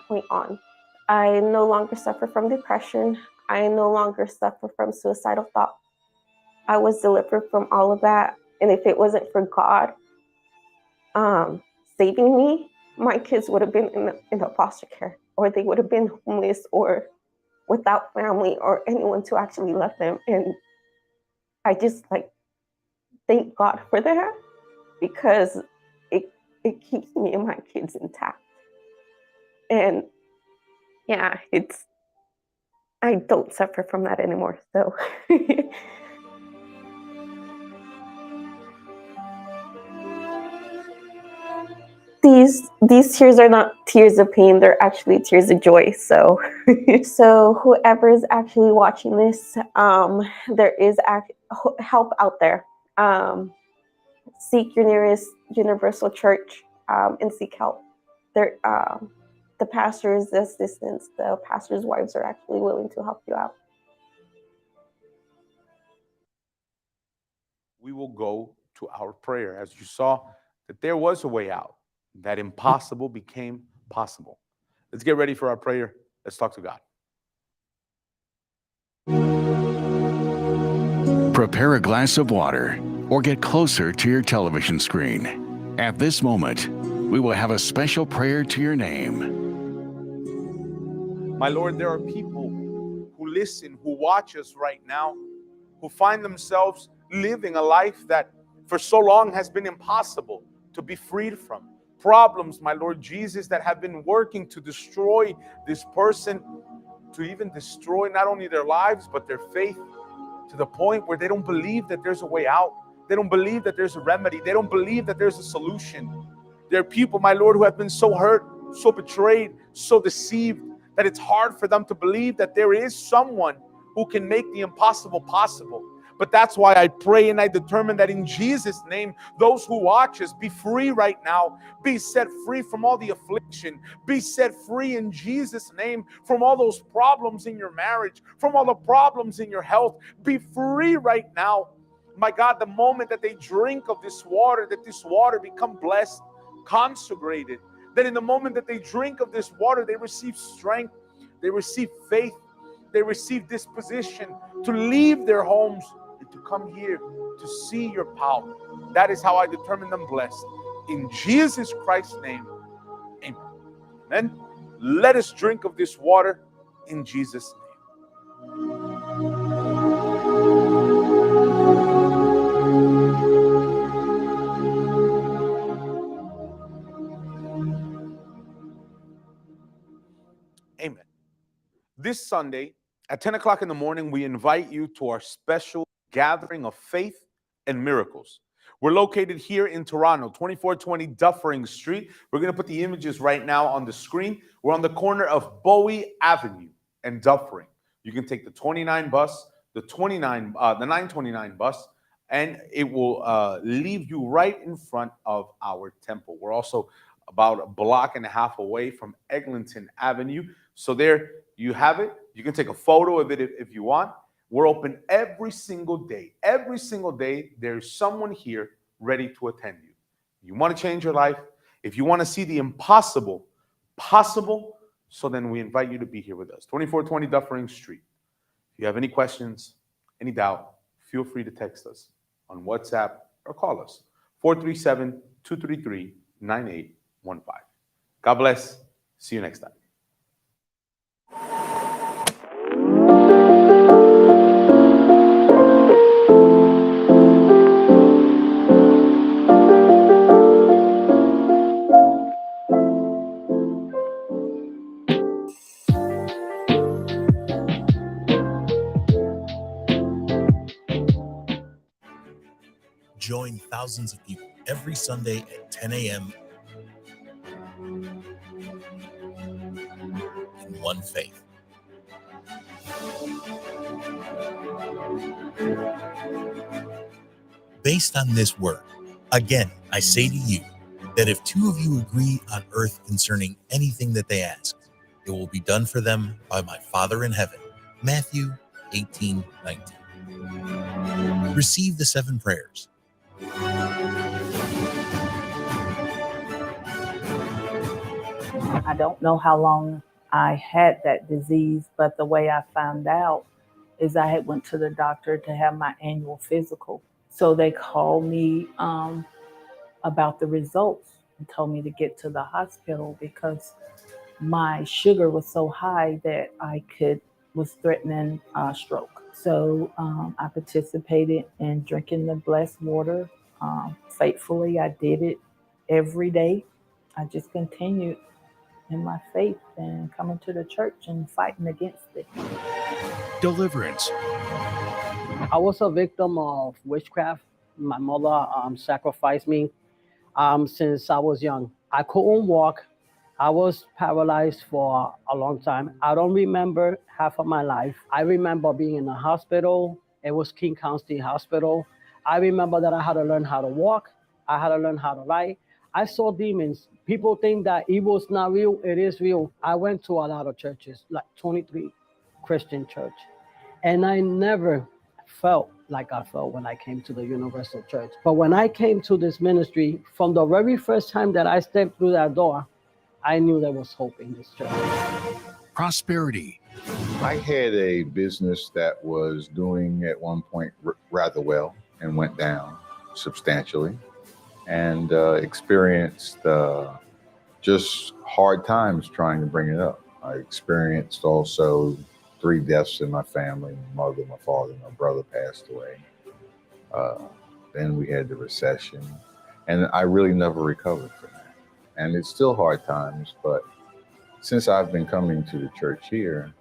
point on. I no longer suffer from depression. I no longer suffer from suicidal thoughts. I was delivered from all of that. And if it wasn't for God saving me, my kids would have been in a foster care, or they would have been homeless or without family or anyone to actually love them. And I just thank God for that, because it keeps me and my kids intact. And yeah, I don't suffer from that anymore. So these tears are not tears of pain, they're actually tears of joy. So so whoever is actually watching this, there is help out there. Seek your nearest universal church, and seek help. There, the pastor's assistants, the pastor's wives are actually willing to help you out. We will go to our prayer. As you saw, that there was a way out, that impossible became possible. Let's get ready for our prayer. Let's talk to God. Prepare a glass of water or get closer to your television screen. At this moment, we will have a special prayer to your name. My Lord, there are people who listen, who watch us right now, who find themselves living a life that for so long has been impossible to be freed from. Problems, my Lord Jesus, that have been working to destroy this person, to even destroy not only their lives, but their faith, to the point where they don't believe that there's a way out. They don't believe that there's a remedy. They don't believe that there's a solution. There are people, my Lord, who have been so hurt, so betrayed, so deceived, that it's hard for them to believe that there is someone who can make the impossible possible. But that's why I pray and I determine that in Jesus' name, those who watch us be free right now, be set free from all the affliction, be set free in Jesus' name from all those problems in your marriage, from all the problems in your health. Be free right now. My God, the moment that they drink of this water, that this water become blessed, consecrated, that in the moment that they drink of this water, they receive strength, they receive faith, they receive disposition to leave their homes and to come here to see your power. That is how I determine them blessed. In Jesus Christ's name, amen. Amen. Let us drink of this water in Jesus' name. Amen. This Sunday at 10 o'clock in the morning, we invite you to our special gathering of faith and miracles. We're located here in Toronto, 2420 Dufferin Street. We're going to put the images right now on the screen. We're on the corner of Bowie Avenue and Dufferin. You can take the 29 bus, the 929 bus, and it will leave you right in front of our temple. We're also about a block and a half away from Eglinton Avenue. So there you have it. You can take a photo of it if you want. We're open every single day. Every single day, there's someone here ready to attend you. You want to change your life? If you want to see the impossible possible, so then we invite you to be here with us. 2420 Dufferin Street. If you have any questions, any doubt, feel free to text us on WhatsApp or call us. 437-233-9815. God bless. See you next time. Join thousands of people every Sunday at 10 a.m. in one faith. Based on this word, again, I say to you that if two of you agree on earth concerning anything that they ask, it will be done for them by my Father in heaven. Matthew 18:19. Receive the 7 prayers. I don't know how long I had that disease, but the way I found out is I had went to the doctor to have my annual physical. So they called me about the results and told me to get to the hospital because my sugar was so high that was threatening a stroke. So I participated in drinking the blessed water. Faithfully, I did it every day. I just continued in my faith and coming to the church and fighting against it. Deliverance. I was a victim of witchcraft. My mother sacrificed me since I was young. I couldn't walk. I was paralyzed for a long time. I don't remember half of my life. I remember being in the hospital. It was King County Hospital. I remember that I had to learn how to walk. I had to learn how to write. I saw demons. People think that evil's not real. It is real. I went to a lot of churches, like 23 Christian church. And I never felt like I felt when I came to the Universal Church. But when I came to this ministry, from the very first time that I stepped through that door, I knew there was hope in this church. Prosperity. I had a business that was doing at one point rather well and went down substantially, and experienced just hard times trying to bring it up. I experienced also 3 deaths in my family. My mother, my father, my brother passed away. Then we had the recession, and I really never recovered from that. And it's still hard times, but since I've been coming to the church here,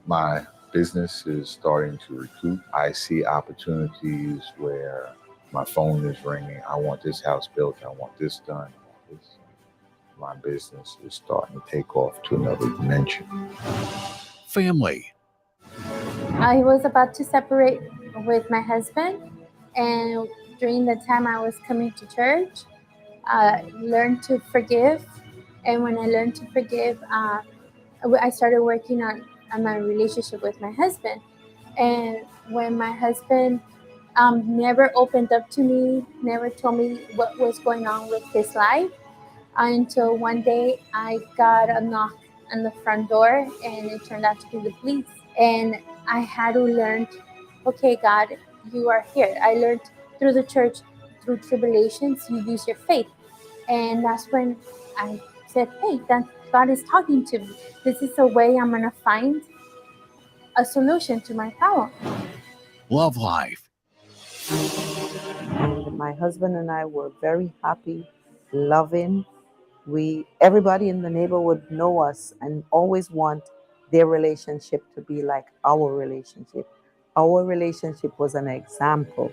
my business is starting to recoup. I see opportunities where my phone is ringing. I want this house built. I want this done. My business is starting to take off to another dimension. Family. I was about to separate with my husband, and during the time I was coming to church, I learned to forgive. And when I learned to forgive, I started working on my relationship with my husband. And when my husband never opened up to me, never told me what was going on with his life, until one day I got a knock on the front door, and it turned out to be the police. And I had to learn, okay, God, you are here. I learned through the church, through tribulations, you use your faith. And that's when I said, hey, that God is talking to me. This is a way I'm going to find a solution to my problem. Love life. And my husband and I were very happy, loving. Everybody in the neighborhood know us and always want their relationship to be like our relationship. Our relationship was an example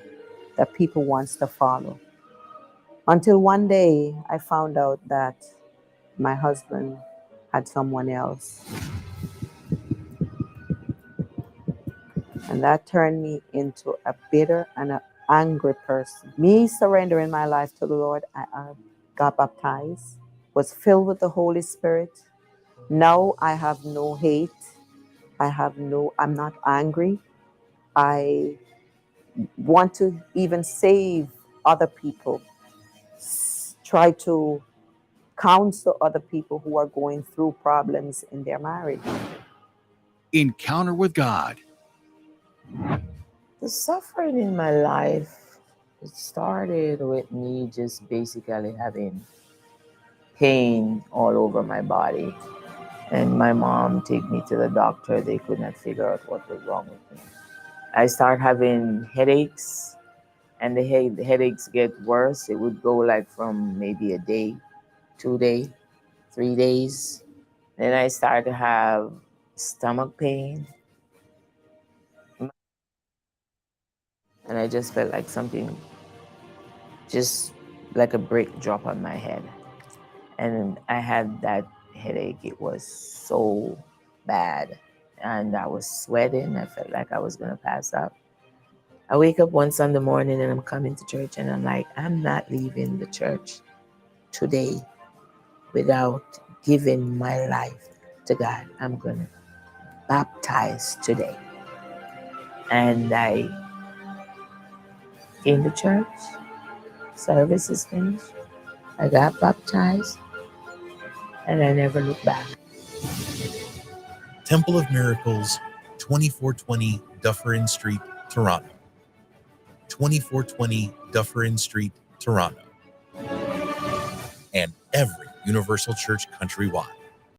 that people wants to follow. Until one day I found out that my husband had someone else. And that turned me into a bitter and an angry person. Me surrendering my life to the Lord, I got baptized, was filled with the Holy Spirit. Now I have no hate. I'm not angry. I want to even save other people. Try to counsel other people who are going through problems in their marriage. Encounter with God. The suffering in my life, it started with me just basically having pain all over my body. And my mom took me to the doctor. They could not figure out what was wrong with me. I started having headaches, and the headaches get worse. It would go like from maybe a day, 2 days, 3 days. Then I started to have stomach pain. And I just felt like something, just like a brick drop on my head. And I had that headache. It was so bad. And I was sweating. I felt like I was going to pass out. I wake up one Sunday morning and I'm coming to church, and I'm like, I'm not leaving the church today without giving my life to God. I'm going to baptize today. And I came to church. Service is finished. I got baptized, and I never looked back. Temple of Miracles, 2420 Dufferin Street, Toronto. 2420 Dufferin Street, Toronto. And every Universal Church countrywide.